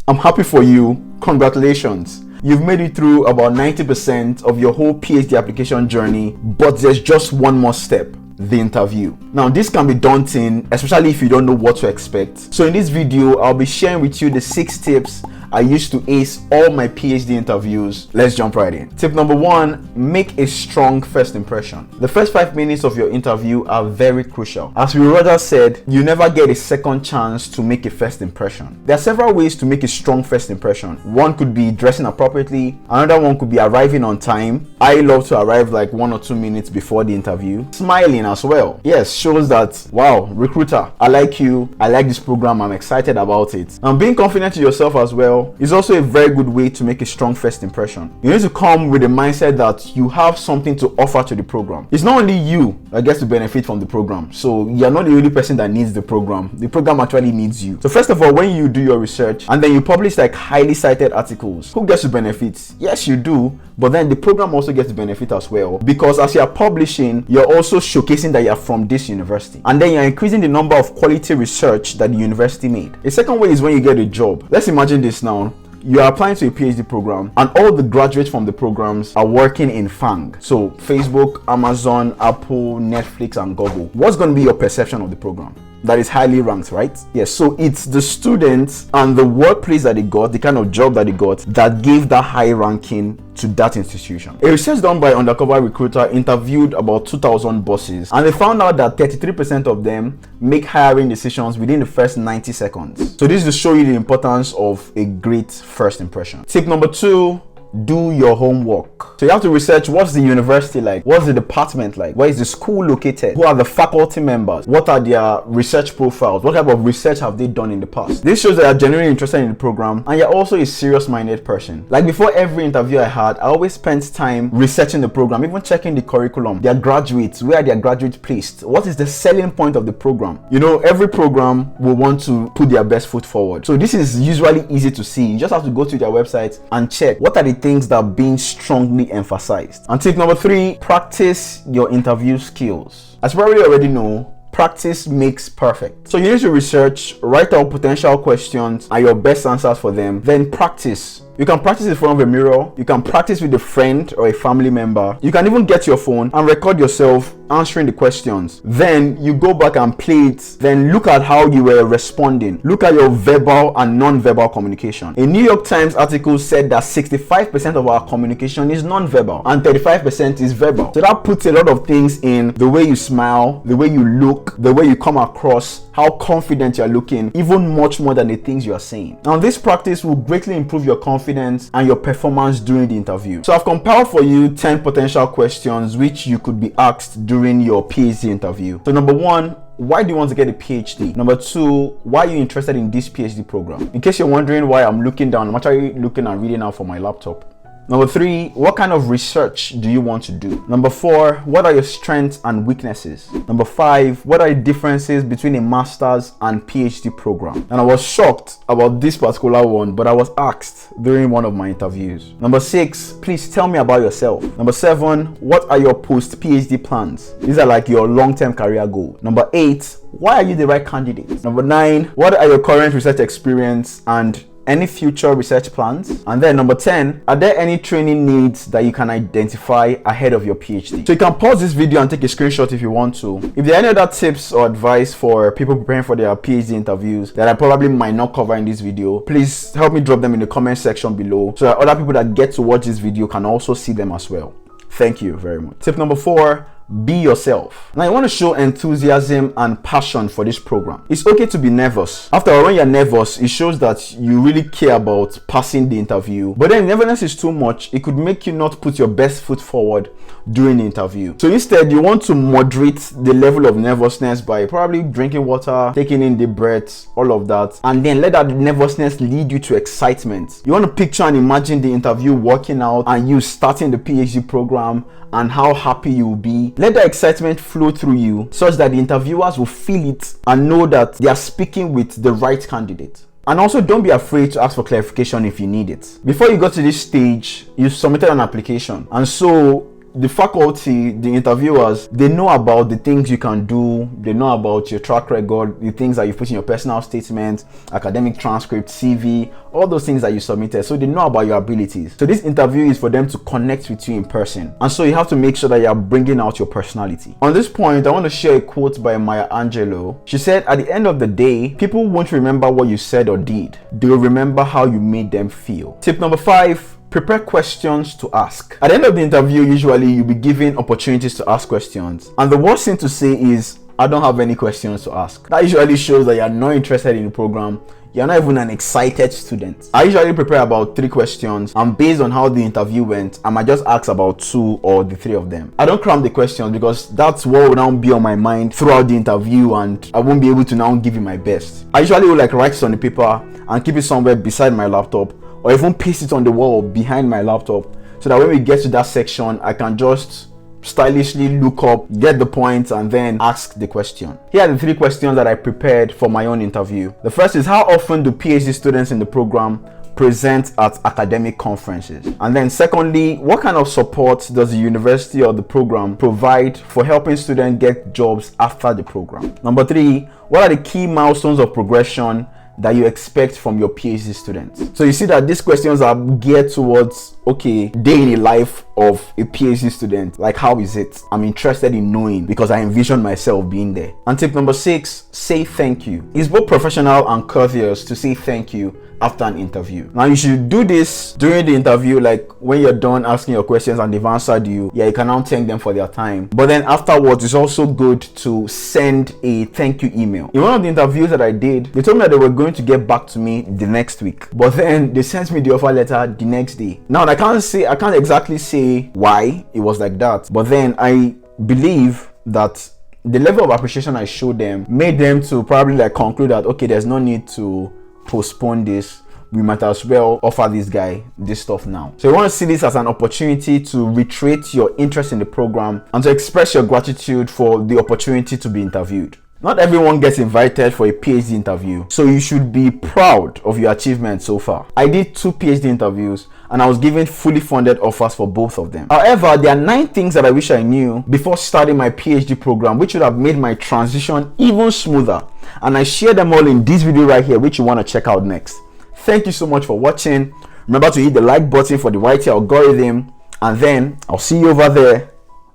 I'm happy for you. Congratulations. You've made it through about 90% of your whole PhD application journey, but there's just one more step. The interview. Now this can be daunting, especially if you don't know what to expect. So in this video, I'll be sharing with you the 6 tips I used to ace all my PhD interviews. Let's jump right in. Tip number 1, make a strong first impression. The first 5 minutes of your interview are very crucial. As we Roger said, you never get a second chance to make a first impression. There are several ways to make a strong first impression. One could be dressing appropriately. Another one could be arriving on time. I love to arrive like 1 or 2 minutes before the interview. Smiling as well. Yes, shows that, wow, recruiter, I like you. I like this program. I'm excited about it. And being confident in yourself as well is also a very good way to make a strong first impression. You need to come with a mindset that you have something to offer to the program. It's not only you that gets to benefit from the program. So you're not the only person that needs the program. The program actually needs you. So first of all, when you do your research and then you publish like highly cited articles, who gets to benefit? Yes, you do. But then the program also gets to benefit as well, because as you're publishing, you're also showcasing that you're from this university. And then you're increasing the number of quality research that the university made. A second way is when you get a job. Let's imagine this now. You are applying to a PhD program and all the graduates from the programs are working in FANG. So Facebook, Amazon, Apple, Netflix, and Google. What's going to be your perception of the program? That is highly ranked, right? Yes, so it's the students and the workplace that they got, the kind of job that they got, that gave that high ranking to that institution. A research done by Undercover Recruiter interviewed about 2,000 bosses, and they found out that 33% of them make hiring decisions within the first 90 seconds. So this is to show you the importance of a great first impression. Tip number 2, do your homework. So you have to research, what's the university like, what's the department like, where is the school located, who are the faculty members, what are their research profiles, what type of research have they done in the past. This shows that you're genuinely interested in the program and you're also a serious-minded person. Like before every interview I had, I always spent time researching the program, even checking the curriculum, their graduates, where are their graduates placed, what is the selling point of the program. You know, every program will want to put their best foot forward. So this is usually easy to see. You just have to go to their website and check what are the things that are being strongly emphasized. And tip number 3, practice your interview skills. As you probably already know, practice makes perfect. So you need to research, write out potential questions and your best answers for them, then practice. You can practice in front of a mirror, you can practice with a friend or a family member, you can even get your phone and record yourself answering the questions. Then you go back and play it, then look at how you were responding. Look at your verbal and non-verbal communication. A New York Times article said that 65% of our communication is non-verbal and 35% is verbal. So that puts a lot of things in the way you smile, the way you look, the way you come across, how confident you're looking, even much more than the things you are saying. Now this practice will greatly improve your confidence and your performance during the interview. So I've compiled for you 10 potential questions which you could be asked during your PhD interview. So number 1, why do you want to get a PhD? Number 2, why are you interested in this PhD program? In case you're wondering why I'm looking down, I'm actually looking and reading out for my laptop. Number 3, what kind of research do you want to do? Number 4, what are your strengths and weaknesses? Number 5, what are the differences between a master's and PhD program? And I was shocked about this particular one, but I was asked during one of my interviews. Number 6, please tell me about yourself. Number 7, what are your post-PhD plans? These are like your long-term career goals. Number 8, why are you the right candidate? Number 9, what are your current research experience and any future research plans? And then number 10, are there any training needs that you can identify ahead of your PhD? So you can pause this video and take a screenshot if you want to. If there are any other tips or advice for people preparing for their PhD interviews that I probably might not cover in this video, please help me drop them in the comment section below so that other people that get to watch this video can also see them as well. Thank you very much. Tip number 4, be yourself. Now you want to show enthusiasm and passion for this program. It's okay to be nervous. After all, when you're nervous, it shows that you really care about passing the interview. But then nervousness is too much. It could make you not put your best foot forward during the interview. So instead, you want to moderate the level of nervousness by probably drinking water, taking in deep breaths, all of that, and then let that nervousness lead you to excitement. You want to picture and imagine the interview working out and you starting the PhD program and how happy you will be. Let the excitement flow through you such that the interviewers will feel it and know that they are speaking with the right candidate. And also, don't be afraid to ask for clarification if you need it. Before you got to this stage, you submitted an application, and so the faculty, the interviewers, they know about the things you can do, they know about your track record, the things that you put in your personal statement, academic transcript, CV, all those things that you submitted. So they know about your abilities. So this interview is for them to connect with you in person. And so you have to make sure that you are bringing out your personality. On this point, I want to share a quote by Maya Angelou. She said, at the end of the day, people won't remember what you said or did. They'll remember how you made them feel. Tip number 5, prepare questions to ask. At the end of the interview, usually you'll be given opportunities to ask questions. And the worst thing to say is, I don't have any questions to ask. That usually shows that you're not interested in the program. You're not even an excited student. I usually prepare about 3 questions, and based on how the interview went, I might just ask about 2 or the 3 of them. I don't cram the questions because that's what will now be on my mind throughout the interview, and I won't be able to now give you my best. I usually will like write it on the paper and keep it somewhere beside my laptop, or even paste it on the wall behind my laptop, so that when we get to that section, I can just stylishly look up, get the points, and then ask the question. Here are the 3 questions that I prepared for my own interview. The first is, how often do PhD students in the program present at academic conferences? And then secondly, what kind of support does the university or the program provide for helping students get jobs after the program? Number 3, what are the key milestones of progression that you expect from your PhD students? So you see that these questions are geared towards, okay, day in the life of a PhD student. Like, how is it? I'm interested in knowing because I envision myself being there. And tip number 6, say thank you. It's both professional and courteous to say thank you after an interview. Now you should do this during the interview, like when you're done asking your questions and they've answered you, you can now thank them for their time. But then afterwards, it's also good to send a thank you email. In one of the interviews that I did, they told me that they were going to get back to me the next week, but then they sent me the offer letter the next day. Now I can't exactly say why it was like that, but then I believe that the level of appreciation I showed them made them to probably like conclude that, okay, there's no need to postpone this, we might as well offer this guy this stuff now. So you want to see this as an opportunity to reiterate your interest in the program and to express your gratitude for the opportunity to be interviewed. Not everyone gets invited for a PhD interview, so you should be proud of your achievements so far. I did 2 PhD interviews and I was given fully funded offers for both of them. However, there are 9 things that I wish I knew before starting my PhD program, which would have made my transition even smoother. And I share them all in this video right here, which you want to check out next. Thank you so much for watching. Remember to hit the like button for the YT algorithm, and then I'll see you over there.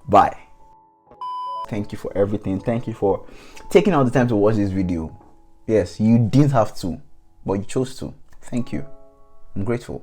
Bye. Thank you for everything. Thank you for taking out the time to watch this video. Yes, you didn't have to, but you chose to. Thank you. I'm grateful.